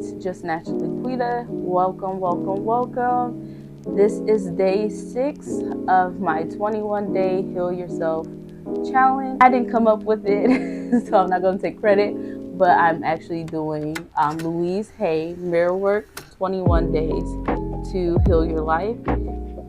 It's Just Naturally Quita. Welcome. This is day 6 of my 21-day Heal Yourself challenge. I didn't come up with it, so I'm not going to take credit, but I'm actually doing Louise Hay Mirror Work 21 Days to Heal Your Life.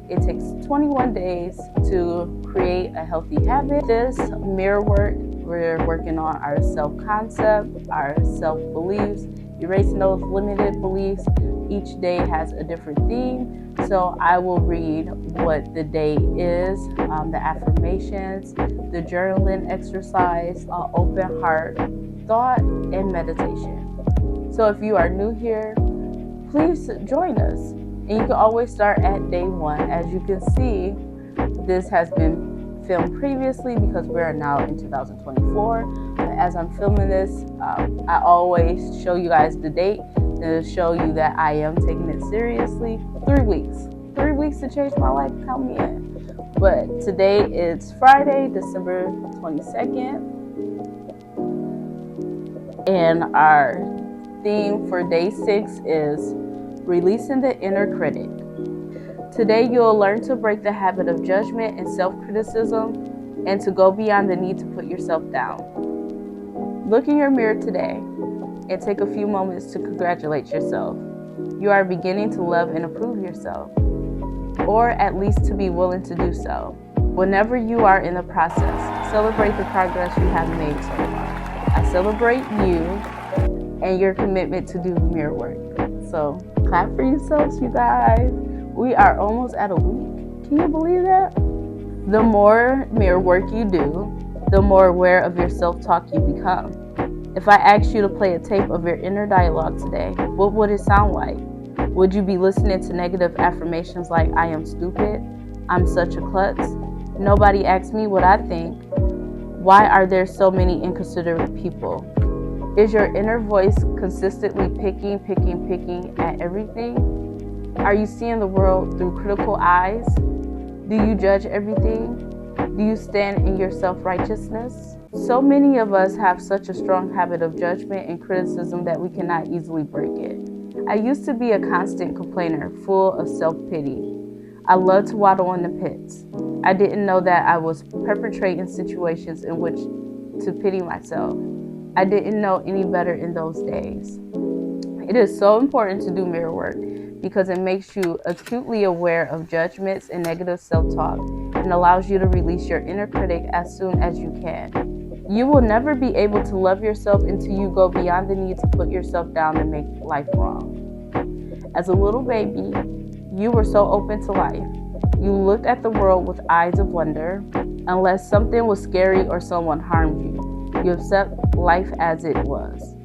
It takes 21 days to create a healthy habit. This mirror work, we're working on our self-concept, our self-beliefs, erasing those limited beliefs. Each day has a different theme. So I will read what the day is, the affirmations, the journaling exercise, open heart, thought, and meditation. So if you are new here, please join us. And you can always start at day 1. As you can see, this has been filmed previously because we are now in 2024. As I'm filming this, I always show you guys the date to show you that I am taking it seriously. 3 weeks. 3 weeks to change my life, count me in. But today it's Friday, December 22nd. And our theme for day 6 is Releasing the Inner Critic. Today you'll learn to break the habit of judgment and self-criticism and to go beyond the need to put yourself down. Look in your mirror today and take a few moments to congratulate yourself. You are beginning to love and approve yourself, or at least to be willing to do so. Whenever you are in the process, celebrate the progress you have made so far. I celebrate you and your commitment to do mirror work. So clap for yourselves, you guys. We are almost at a week. Can you believe that? The more mirror work you do, the more aware of your self-talk you become. If I asked you to play a tape of your inner dialogue today, what would it sound like? Would you be listening to negative affirmations like, I am stupid, I'm such a klutz, nobody asks me what I think, why are there so many inconsiderate people? Is your inner voice consistently picking at everything? Are you seeing the world through critical eyes? Do you judge everything? Do you stand in your self-righteousness? So many of us have such a strong habit of judgment and criticism that we cannot easily break it. I used to be a constant complainer, full of self-pity. I loved to waddle in the pits. I didn't know that I was perpetrating situations in which to pity myself. I didn't know any better in those days. It is so important to do mirror work because it makes you acutely aware of judgments and negative self-talk and allows you to release your inner critic as soon as you can. You will never be able to love yourself until you go beyond the need to put yourself down and make life wrong. As a little baby, you were so open to life. You looked at the world with eyes of wonder. Unless something was scary or someone harmed you, you accept life as it was.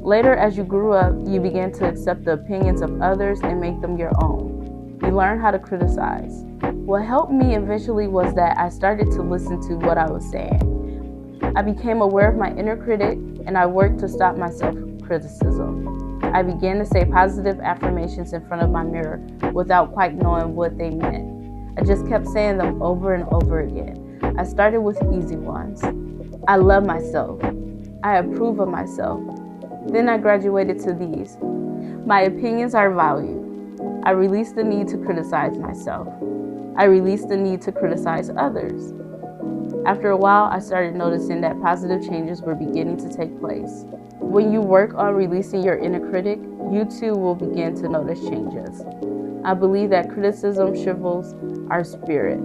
Later, as you grew up, you began to accept the opinions of others and make them your own. You learned how to criticize. What helped me eventually was that I started to listen to what I was saying. I became aware of my inner critic, and I worked to stop my self-criticism. I began to say positive affirmations in front of my mirror without quite knowing what they meant. I just kept saying them over and over again. I started with easy ones. I love myself. I approve of myself. Then I graduated to these. My opinions are valued. I released the need to criticize myself. I released the need to criticize others. After a while, I started noticing that positive changes were beginning to take place. When you work on releasing your inner critic, you too will begin to notice changes. I believe that criticism shrivels our spirit.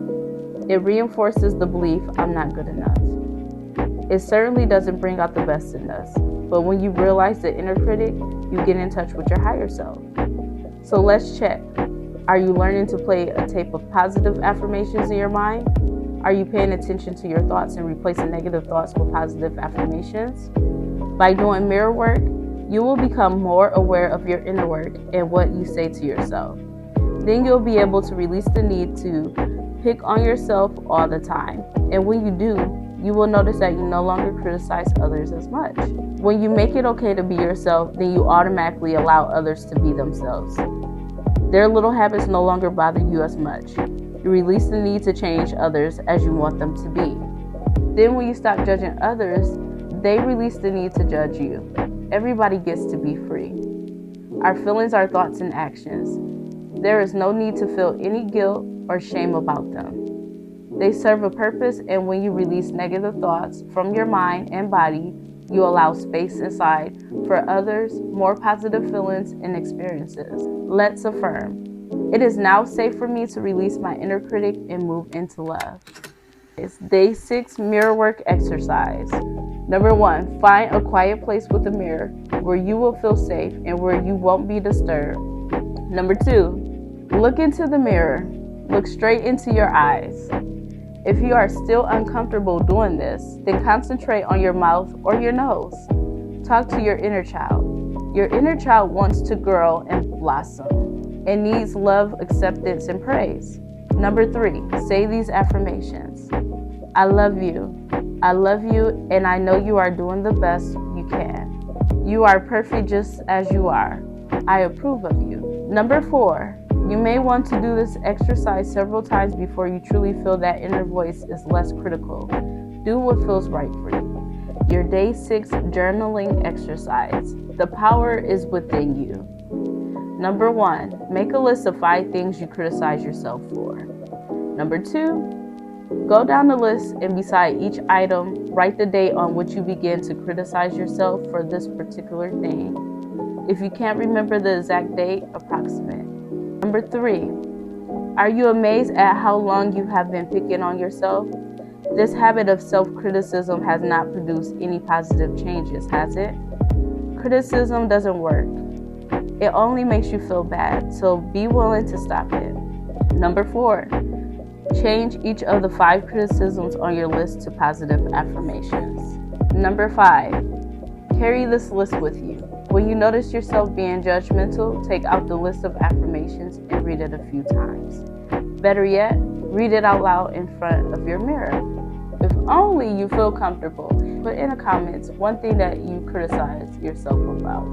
It reinforces the belief, I'm not good enough. It certainly doesn't bring out the best in us, but when you realize the inner critic, you get in touch with your higher self. So let's check. Are you learning to play a tape of positive affirmations in your mind? Are you paying attention to your thoughts and replacing negative thoughts with positive affirmations? By doing mirror work, you will become more aware of your inner work and what you say to yourself. Then you'll be able to release the need to pick on yourself all the time. And when you do, you will notice that you no longer criticize others as much. When you make it okay to be yourself, then you automatically allow others to be themselves. Their little habits no longer bother you as much. You release the need to change others as you want them to be. Then when you stop judging others, they release the need to judge you. Everybody gets to be free. Our feelings are thoughts and actions. There is no need to feel any guilt or shame about them. They serve a purpose, and when you release negative thoughts from your mind and body, you allow space inside for others, more positive feelings and experiences. Let's affirm. It is now safe for me to release my inner critic and move into love. It's day 6 mirror work exercise. Number 1, find a quiet place with a mirror where you will feel safe and where you won't be disturbed. Number 2, look into the mirror. Look straight into your eyes. If you are still uncomfortable doing this, then concentrate on your mouth or your nose. Talk to your inner child. Your inner child wants to grow and blossom and needs love, acceptance, and praise. Number 3, say these affirmations. I love you. I love you, and I know you are doing the best you can. You are perfect just as you are. I approve of you. Number 4, you may want to do this exercise several times before you truly feel that inner voice is less critical. Do what feels right for you. Your day 6 journaling exercise. The power is within you. Number 1, make a list of 5 things you criticize yourself for. Number 2, go down the list and beside each item, write the date on which you begin to criticize yourself for this particular thing. If you can't remember the exact date, approximate. Number 3, are you amazed at how long you have been picking on yourself? This habit of self-criticism has not produced any positive changes, has it? Criticism doesn't work. It only makes you feel bad, so be willing to stop it. Number 4, change each of the 5 criticisms on your list to positive affirmations. Number 5, carry this list with you. When you notice yourself being judgmental, take out the list of affirmations and read it a few times. Better yet, read it out loud in front of your mirror. If only you feel comfortable. Put in the comments one thing that you criticize yourself about.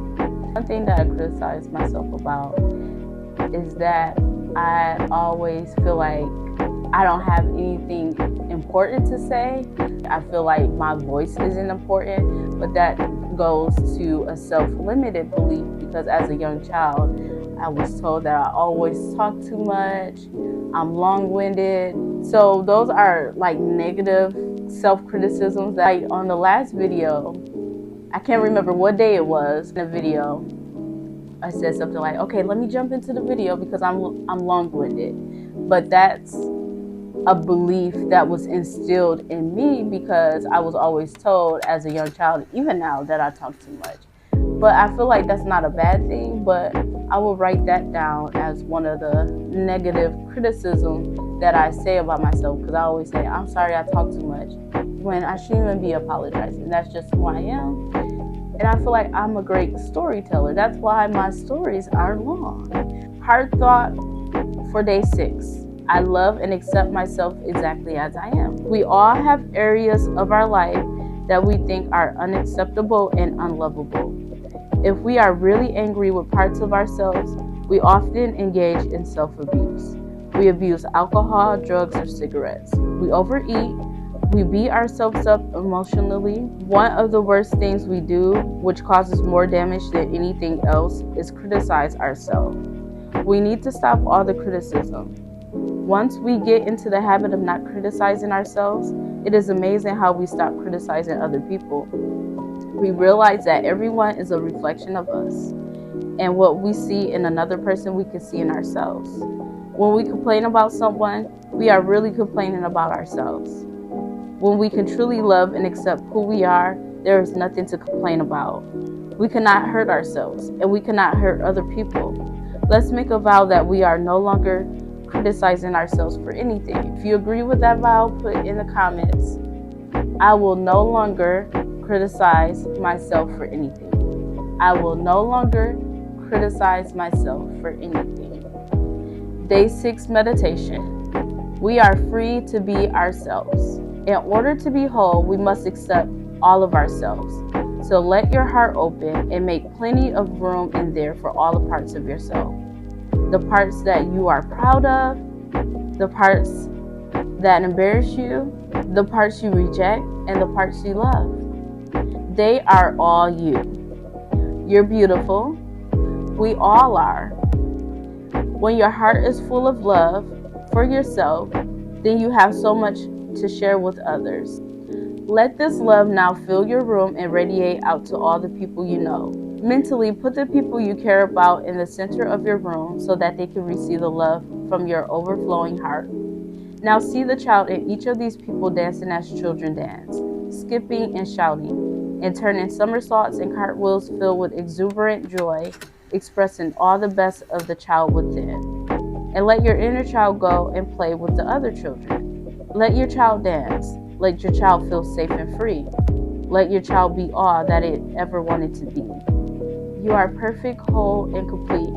One thing that I criticize myself about is that I always feel like I don't have anything important to say. I feel like my voice isn't important, but that goes to a self-limited belief because as a young child, I was told that I always talk too much, I'm long-winded. So those are like negative self-criticisms. Like on the last video, I can't remember what day it was in the video, I said something like, okay, let me jump into the video because I'm long-winded. But that's a belief that was instilled in me because I was always told as a young child, even now, that I talk too much. But I feel like that's not a bad thing, but I will write that down as one of the negative criticisms that I say about myself because I always say, I'm sorry I talk too much, when I shouldn't even be apologizing. That's just who I am. And I feel like I'm a great storyteller. That's why my stories are long. Heart thought for day 6. I love and accept myself exactly as I am. We all have areas of our life that we think are unacceptable and unlovable. If we are really angry with parts of ourselves, we often engage in self-abuse. We abuse alcohol, drugs, or cigarettes. We overeat. We beat ourselves up emotionally. One of the worst things we do, which causes more damage than anything else, is criticize ourselves. We need to stop all the criticism. Once we get into the habit of not criticizing ourselves, it is amazing how we stop criticizing other people. We realize that everyone is a reflection of us, and what we see in another person, we can see in ourselves. When we complain about someone, we are really complaining about ourselves. When we can truly love and accept who we are, there is nothing to complain about. We cannot hurt ourselves, and we cannot hurt other people. Let's make a vow that we are no longer criticizing ourselves for anything. If you agree with that vow, put in the comments, I will no longer criticize myself for anything. I will no longer criticize myself for anything. Day 6 meditation. We are free to be ourselves. In order to be whole, we must accept all of ourselves. So let your heart open and make plenty of room in there for all the parts of yourself. The parts that you are proud of, the parts that embarrass you, the parts you reject, and the parts you love. They are all you. You're beautiful. We all are. When your heart is full of love for yourself, then you have so much to share with others. Let this love now fill your room and radiate out to all the people you know. Mentally, put the people you care about in the center of your room so that they can receive the love from your overflowing heart. Now see the child in each of these people dancing as children dance, skipping and shouting, and turning somersaults and cartwheels filled with exuberant joy, expressing all the best of the child within. And let your inner child go and play with the other children. Let your child dance. Let your child feel safe and free. Let your child be all that it ever wanted to be. You are perfect, whole, and complete,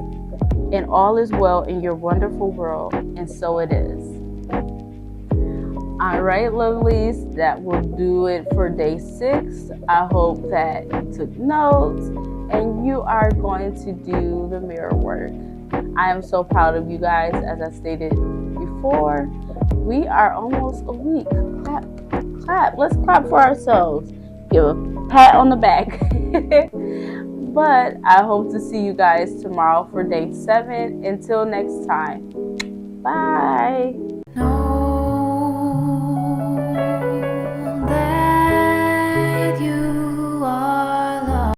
and all is well in your wonderful world, and so it is. All right, lovelies, that will do it for day 6. I hope that you took notes and you are going to do the mirror work. I am so proud of you guys. As I stated before, we are almost a week. Clap, clap. Let's clap for ourselves. Give a pat on the back. But I hope to see you guys tomorrow for day 7. Until next time. Bye.